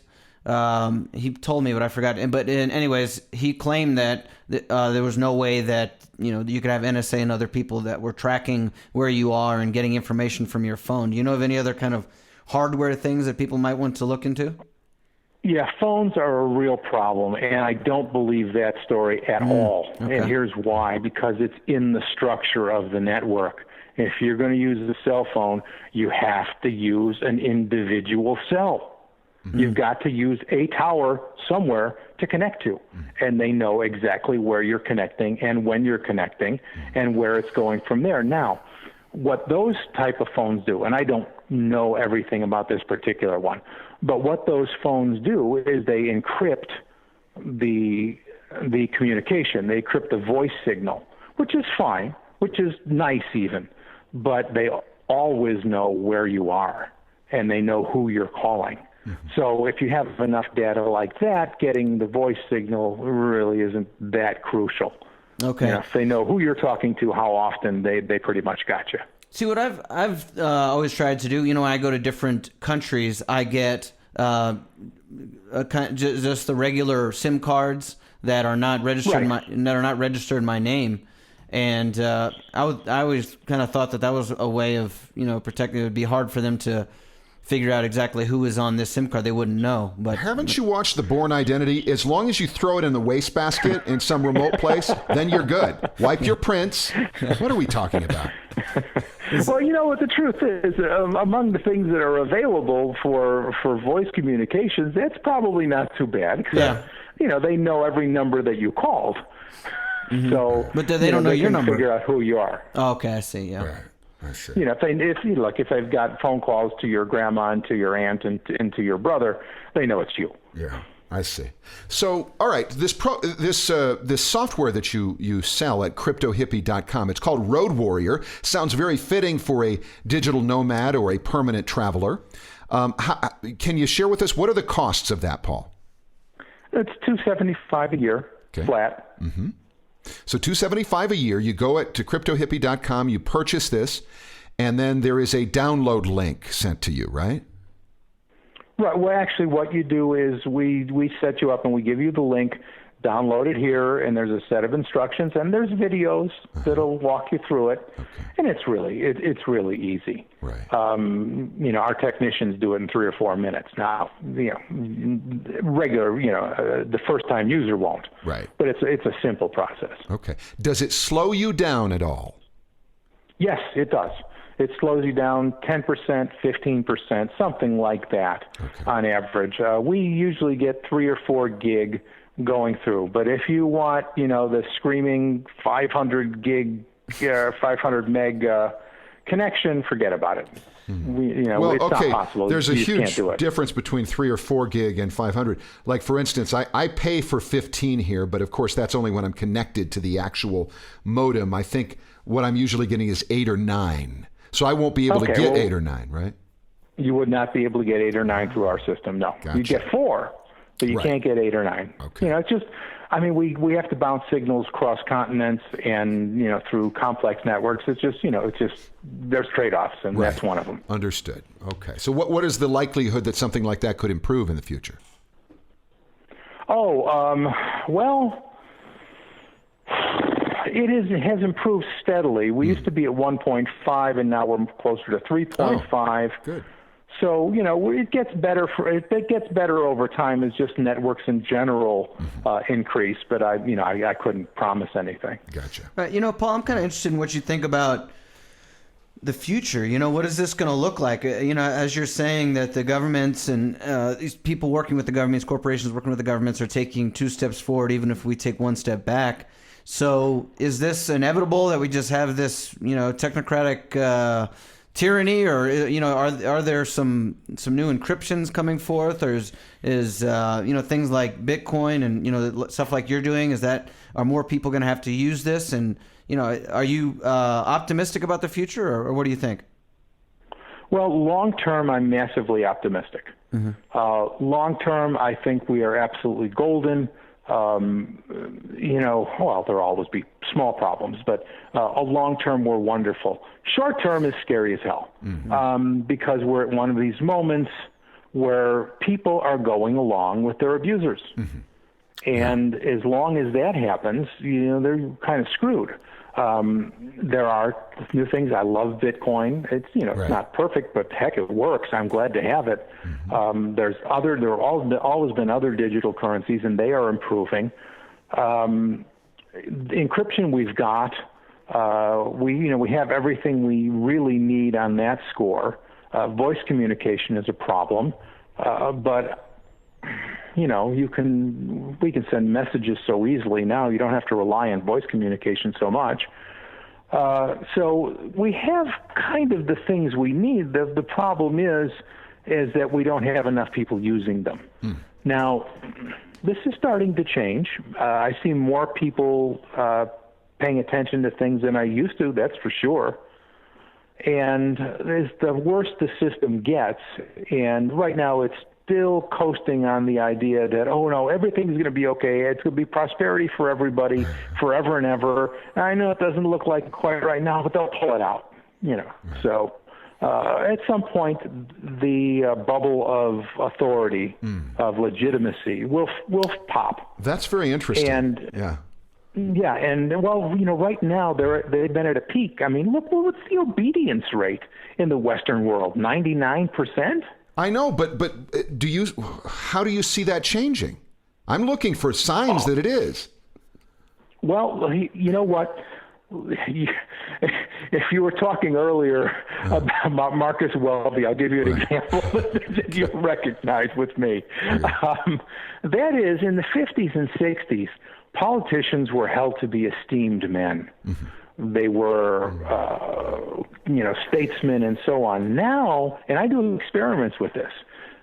He told me, but I forgot. But anyways, he claimed that there was no way that you could have NSA and other people that were tracking where you are and getting information from your phone. Do you know of any other kind of hardware things that people might want to look into? Yeah, phones are a real problem, and I don't believe that story at all. Okay. And here's why: because it's in the structure of the network. If you're going to use the cell phone, you have to use an individual cell. You've got to use a tower somewhere to connect to, and they know exactly where you're connecting and when you're connecting and where it's going from there. Now, what those type of phones do, and I don't know everything about this particular one, but what those phones do is they encrypt the communication. They encrypt the voice signal, which is fine, which is nice even, but they always know where you are, and they know who you're calling. So if you have enough data like that, getting the voice signal really isn't that crucial. Okay. If they know who you're talking to, how often, they pretty much got you. See, what I've always tried to do, when I go to different countries, I get just the regular SIM cards that are not registered in my name. And I always kind of thought that was a way of protecting. It would be hard for them to figure out exactly who is on this SIM card. They wouldn't know. But haven't you watched The Bourne Identity? As long as you throw it in the wastebasket in some remote place, then you're good. Wipe your prints. What are we talking about? Well, what the truth is, among the things that are available for voice communications, that's probably not too bad. Except, they know every number that you called. So, but they don't know your number. Figure out who you are. Oh, okay, I see. Yeah. Right. I see. If they've got phone calls to your grandma and to your aunt and to your brother, they know it's you. Yeah, I see. So, all right, this software that you sell at Cryptohippie.com, it's called Road Warrior. Sounds very fitting for a digital nomad or a permanent traveler. Can you share with us, what are the costs of that, Paul? It's $275 a year, flat. Mm-hmm. So $275 a year. You go to Cryptohippie.com, you purchase this, and then there is a download link sent to you, right? Right. Well, actually, what you do is we set you up and we give you the link. Download it here, and there's a set of instructions, and there's videos that'll walk you through it. Okay. And it's really easy. Right. Our technicians do it in 3 or 4 minutes. Now, regular, the first-time user won't. Right. But it's a simple process. Okay. Does it slow you down at all? Yes, it does. It slows you down 10%, 15%, something like that on average. We usually get 3 or 4 gig going through. But if you want, the screaming 500 gig, 500 meg connection, forget about it. It's not possible. There's a huge can't do it. difference between 3 or 4 gig and 500. Like, for instance, I pay for 15 here, but of course that's only when I'm connected to the actual modem. I think what I'm usually getting is 8 or 9. So I won't be able to get 8 or 9, right? You would not be able to get 8 or 9 through our system, no. Gotcha. You get 4. But you can't get 8 or 9. Okay. It's just, we have to bounce signals across continents and, through complex networks. It's just, there's trade-offs, and that's one of them. Understood. Okay. So what is the likelihood that something like that could improve in the future? It has improved steadily. We used to be at 1.5, and now we're closer to 3.5. Good. So it gets better. It gets better over time as just networks in general increase. But I couldn't promise anything. Gotcha. Right. Paul, I'm kind of interested in what you think about the future. What is this going to look like? As you're saying that the governments and these people working with the governments, corporations working with the governments, are taking 2 steps forward, even if we take 1 step back. So is this inevitable that we just have this, technocratic tyranny, or are there some new encryptions coming forth, or is things like Bitcoin and stuff like you're doing? Are more people going to have to use this? And are you optimistic about the future, or what do you think? Well, long term, I'm massively optimistic. Mm-hmm. Long term, I think we are absolutely golden. There'll always be small problems, but long term, we're wonderful. Short term is scary as hell, because we're at one of these moments where people are going along with their abusers. Mm-hmm. And as long as that happens, they're kind of screwed. There are new things. I love Bitcoin. It's It's not perfect, but heck, it works. I'm glad to have it. Mm-hmm. There have always been other digital currencies, and they are improving. Encryption we've got. We have everything we really need on that score. Voice communication is a problem, but we can send messages so easily now. You don't have to rely on voice communication so much. So we have kind of the things we need. The problem is that we don't have enough people using them. Now, this is starting to change. I see more people paying attention to things than I used to, that's for sure. And as the worse the system gets, and right now it's still coasting on the idea that, oh no, everything's going to be okay. It's going to be prosperity for everybody forever and ever. And I know it doesn't look like it quite right now, but they'll pull it out, So at some point, the bubble of authority, of legitimacy, will pop. That's very interesting. And yeah. Yeah, and right now they've been at a peak. I mean, look, what's the obedience rate in the Western world? 99%. I know, but how do you see that changing? I'm looking for signs that it is. Well, you know what? If you were talking earlier about Marcus Welby, I'll give you an example that you'll recognize with me. That is, in the 50s and 60s, politicians were held to be esteemed men. Mm-hmm. They were, statesmen and so on. Now, and I do experiments with this.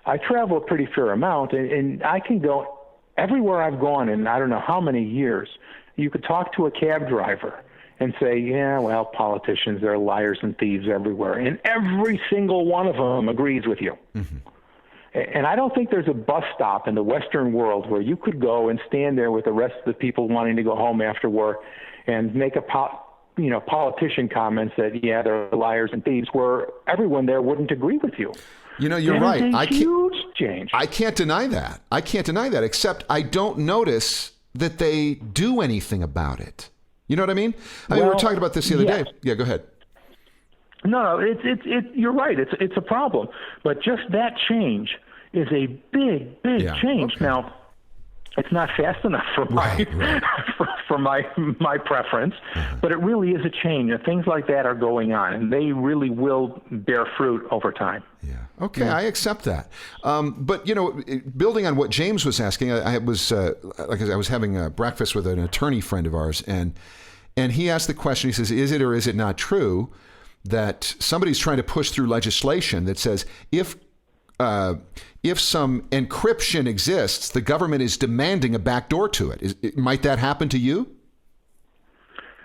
I travel a pretty fair amount, and I can go everywhere I've gone in I don't know how many years. You could talk to a cab driver and say, yeah, well, politicians, they're liars and thieves everywhere. And every single one of them agrees with you. Mm-hmm. And I don't think there's a bus stop in the Western world where you could go and stand there with the rest of the people wanting to go home after work and make a politician comments that, yeah, they're liars and thieves, where everyone there wouldn't agree with you. You're right. It's a huge change. I can't deny that. Except I don't notice that they do anything about it. You know what I mean? We were talking about this the other day. Yeah, go ahead. No, you're right. It's a problem. But just that change is a big change. Okay. Now, it's not fast enough for my preference, but it really is a change. And things like that are going on, and they really will bear fruit over time. Yeah. Okay, yeah. I accept that. But building on what James was asking, I was having breakfast with an attorney friend of ours, and he asked the question. He says, "Is it or is it not true that somebody's trying to push through legislation that says if some encryption exists, the government is demanding a backdoor to it? Might that happen to you?"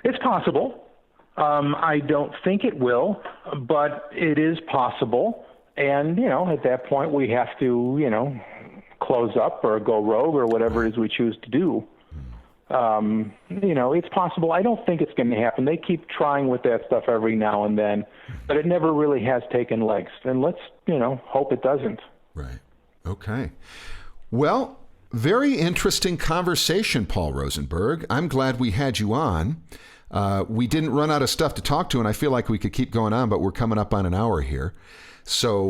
It's possible. I don't think it will, but it is possible. And, at that point, we have to, close up or go rogue or whatever it is we choose to do. It's possible. I don't think it's going to happen. They keep trying with that stuff every now and then, but it never really has taken legs. And let's, hope it doesn't. Right. Okay. Well, very interesting conversation, Paul Rosenberg. I'm glad we had you on. We didn't run out of stuff to talk to, and I feel like we could keep going on, but we're coming up on an hour here. So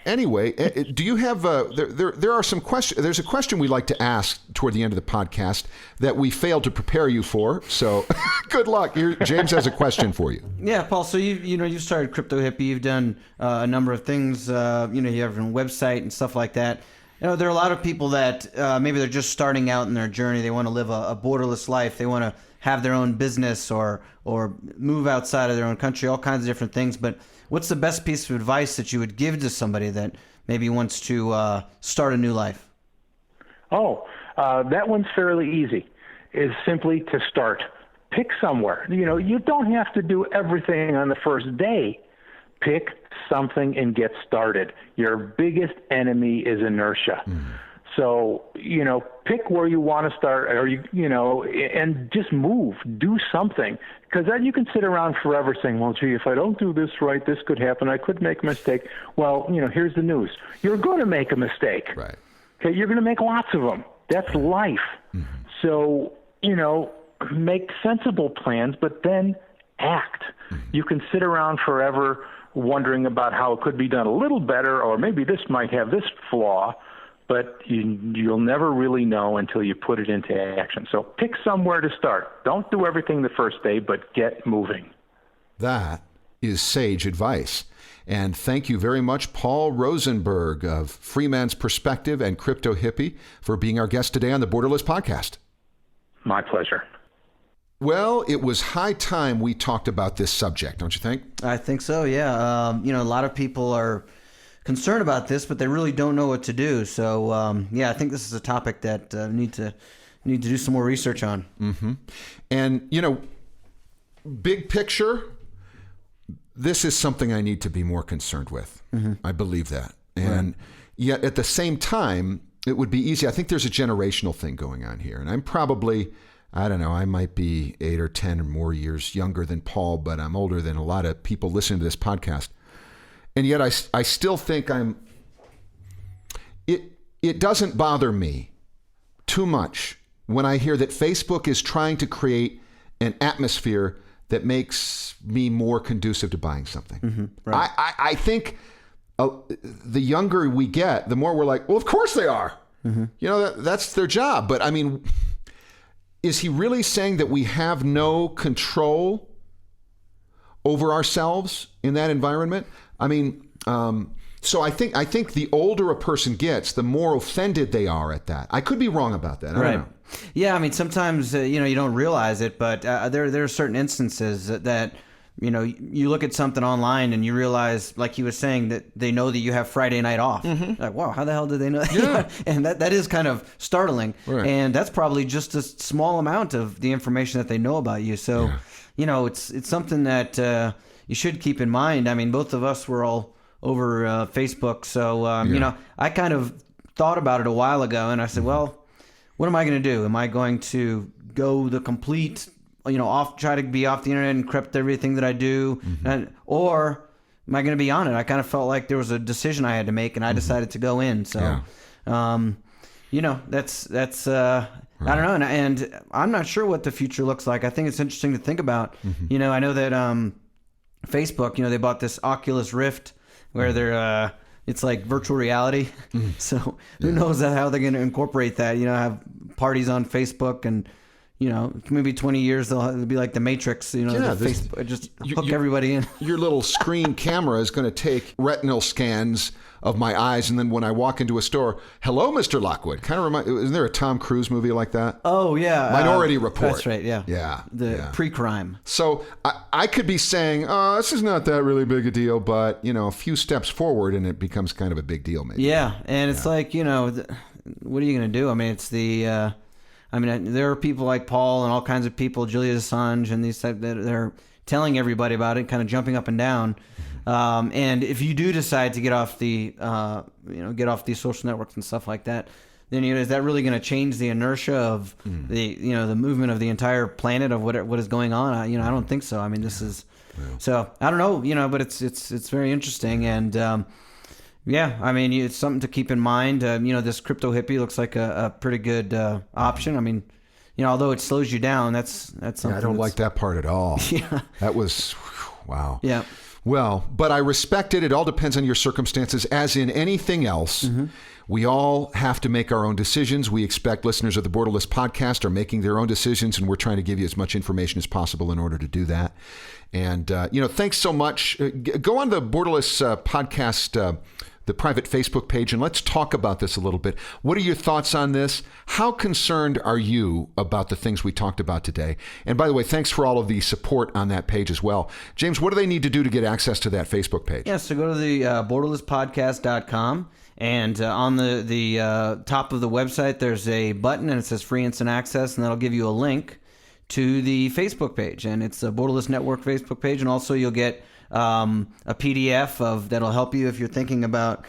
anyway, do you have there are some questions? There's a question we'd like to ask toward the end of the podcast that we failed to prepare you for. So good luck. James has a question for you. Yeah, Paul. So you've started Cryptohippie. You've done a number of things. You have a website and stuff like that. There are a lot of people that maybe they're just starting out in their journey. They want to live a borderless life. They want to have their own business or move outside of their own country, all kinds of different things. But what's the best piece of advice that you would give to somebody that maybe wants to start a new life? That one's fairly easy. Is simply to start. Pick somewhere. You don't have to do everything on the first day. Pick something and get started. Your biggest enemy is inertia. So, pick where you want to start, or and just move, do something. Because then you can sit around forever saying, well, gee, if I don't do this right, this could happen. I could make a mistake. Well, here's the news. You're going to make a mistake. Right. Okay, you're going to make lots of them. That's life. So, make sensible plans, but then act. You can sit around forever wondering about how it could be done a little better, or maybe this might have this flaw, but you'll never really know until you put it into action. So pick somewhere to start. Don't do everything the first day, but get moving. That is sage advice. And thank you very much, Paul Rosenberg of Freeman's Perspective and Cryptohippie, for being our guest today on the Borderless Podcast. My pleasure. Well, it was high time we talked about this subject, don't you think? I think so, yeah. A lot of people are concerned about this, but they really don't know what to do. So, I think this is a topic that need to do some more research on. And, big picture, this is something I need to be more concerned with. I believe that. And yet at the same time, it would be easy. I think there's a generational thing going on here. And I'm probably, I don't know, I might be 8 or 10 or more years younger than Paul, but I'm older than a lot of people listening to this podcast. And yet I still think it doesn't bother me too much when I hear that Facebook is trying to create an atmosphere that makes me more conducive to buying something. Right. I think the younger we get, the more we're like, well, of course they are. That's their job. But I mean, is he really saying that we have no control over ourselves in that environment? I mean, so I think the older a person gets, the more offended they are at that. I could be wrong about that. I don't know. Yeah, I mean, sometimes you don't realize it, but there are certain instances that you look at something online and you realize, like he was saying, that they know that you have Friday night off. Like, wow, how the hell did they know that? Yeah. And that is kind of startling. Right. And that's probably just a small amount of the information that they know about you. So, it's something that you should keep in mind. I mean, both of us were all over Facebook. So, I kind of thought about it a while ago, and I said, well, what am I going to do? Am I going to go the complete, try to be off the internet and encrypt everything that I do? Or am I going to be on it? I kind of felt like there was a decision I had to make, and I decided to go in. So, that's I don't know. And I'm not sure what the future looks like. I think it's interesting to think about. I know that Facebook, they bought this Oculus Rift where they're it's like virtual reality. So who knows how they're going to incorporate that, have parties on Facebook, and maybe 20 years they'll be like the Matrix, Facebook, just hook everybody in. Your little screen camera is going to take retinal scans of my eyes, and then when I walk into a store, hello, Mr. Lockwood. Kind of isn't there a Tom Cruise movie like that? Oh yeah, Minority Report. That's right. Yeah. Yeah. Pre-crime. So I could be saying, oh, this is not that really big a deal, but a few steps forward and it becomes kind of a big deal, maybe. Yeah, and it's like what are you going to do? I mean, it's the. There are people like Paul and all kinds of people, Julian Assange, and these type that they're telling everybody about it, kind of jumping up and down. And if you do decide to get off the social networks and stuff like that, then is that really going to change the inertia of the movement of the entire planet of what is going on? I don't think so. I mean, this is so I don't know, but it's very interesting, and it's something to keep in mind. This Cryptohippie looks like a pretty good option. I mean, although it slows you down, that's something. I don't like that part at all. Yeah, that was wow. Yeah. Well, but I respect it. It all depends on your circumstances, as in anything else. We all have to make our own decisions. We expect listeners of the Borderless Podcast are making their own decisions, and we're trying to give you as much information as possible in order to do that. And, thanks so much. Go on the Borderless Podcast the private Facebook page, and let's talk about this a little bit. What are your thoughts on this? How concerned are you about the things we talked about today? And by the way, thanks for all of the support on that page as well. James, what do they need to do to get access to that Facebook page? Yeah, so go to the borderlesspodcast.com, and on the top of the website, there's a button, and it says Free Instant Access, and that'll give you a link to the Facebook page. And it's a Borderless Network Facebook page, and also you'll get a PDF that'll help you if you're thinking about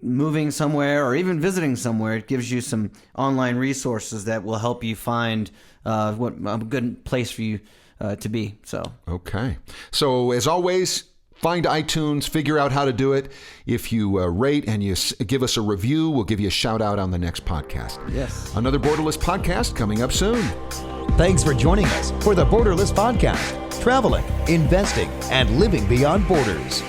moving somewhere or even visiting somewhere. It gives you some online resources that will help you find what a good place for you to be. Okay. So as always, find iTunes, figure out how to do it. If you rate and you give us a review, we'll give you a shout out on the next podcast. Yes. Another Borderless podcast coming up soon. Thanks for joining us for the Borderless Podcast, traveling, investing, and living beyond borders.